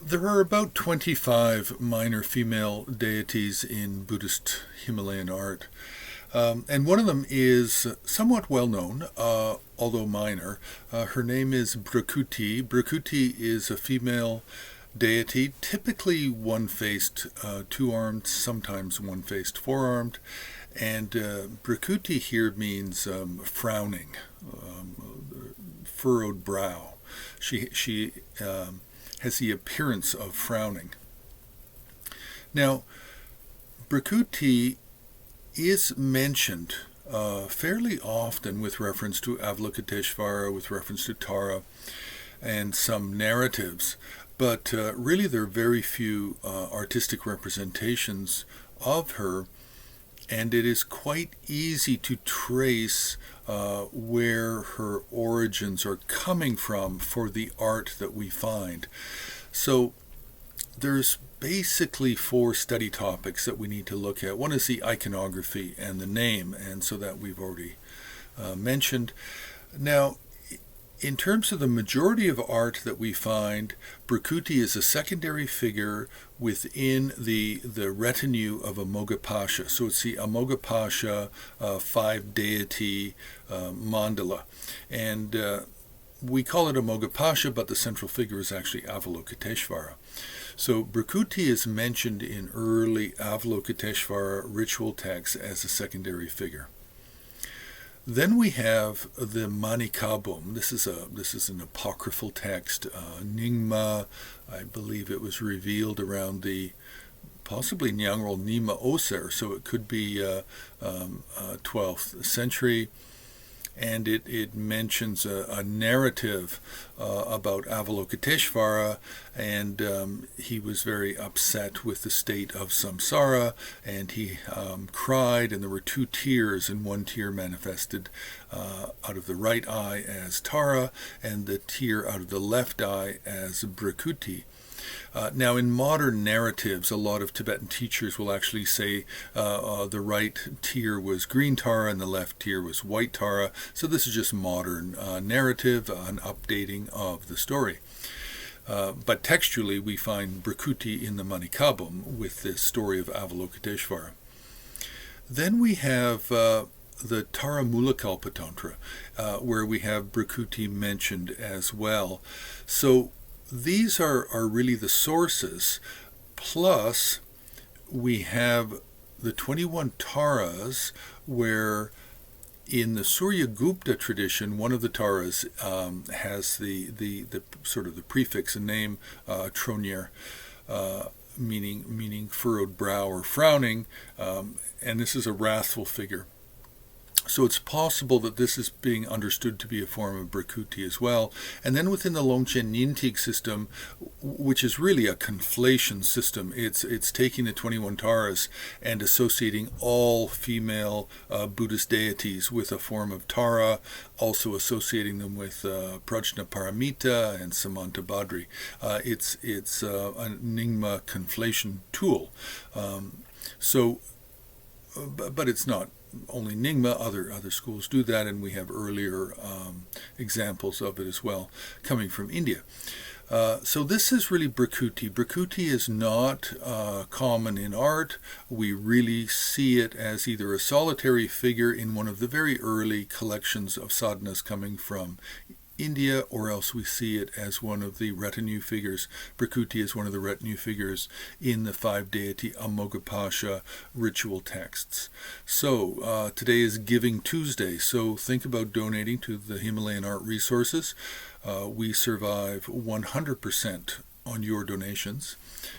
There are about 25 minor female deities in Buddhist Himalayan art. And one of them is somewhat well known, although minor. Her name is Bhrikuti. Bhrikuti is a female deity, typically one-faced, two-armed, sometimes one-faced, four-armed. And Bhrikuti here means frowning, furrowed brow. She has the appearance of frowning. Now, Bhrikuti is mentioned fairly often with reference to Avalokiteshvara, with reference to Tara, and some narratives, but really there are very few artistic representations of her, and it is quite easy to trace where her origins are coming from for the art that we find. So there's basically four study topics that we need to look at. One is the iconography and the name, and so that we've already mentioned. Now, in terms of the majority of art that we find, Bhrikuti is a secondary figure within the retinue of Amoghapasha. So it's the Amoghapasha Five Deity mandala. And we call it Amoghapasha, but the central figure is actually Avalokiteshvara. So Bhrikuti is mentioned in early Avalokiteshvara ritual texts as a secondary figure. Then we have the Mani Kabum. This is an apocryphal text, Nyingma. I believe it was revealed around the possibly Nyangral Nima Oser, so it could be 12th century. And it mentions a narrative about Avalokiteshvara, and he was very upset with the state of samsara, and he cried, and there were two tears, and one tear manifested out of the right eye as Tara, and the tear out of the left eye as Bhrikuti. Now, in modern narratives, a lot of Tibetan teachers will actually say the right tear was green Tara and the left tear was white Tara. So this is just modern narrative, an updating of the story. But textually, we find Bhrikuti in the Mani Kabum with this story of Avalokiteshvara. Then we have the Tara Mulakalpatantra, where we have Bhrikuti mentioned as well. So these are really the sources, plus we have the 21 Taras, where in the Surya Gupta tradition, one of the Taras has the sort of the prefix and name Tronyer, meaning furrowed brow or frowning, and this is a wrathful figure. So it's possible that this is being understood to be a form of Bhrikuti as well. And then within the Longchen Nyingtik system, which is really a conflation system, it's taking the 21 Taras and associating all female Buddhist deities with a form of Tara, also associating them with Prajna Paramita and Samanta Badri. It's a Nyingma conflation tool. But it's not only Nyingma, other schools do that, and we have earlier examples of it as well coming from India. So this is really Bhrikuti. Bhrikuti is not common in art. We really see it as either a solitary figure in one of the very early collections of sadhanas coming from India, or else we see it as one of the retinue figures. Bhrikuti is one of the retinue figures in the Five Deity Amoghapasha ritual texts. So today is Giving Tuesday, so think about donating to the Himalayan Art Resources. We survive 100% on your donations.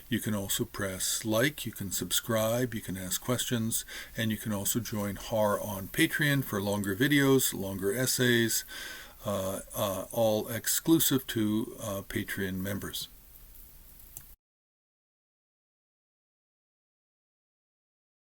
You can also press like, you can subscribe, you can ask questions, and you can also join HAR on Patreon for longer videos, longer essays, all exclusive to Patreon members.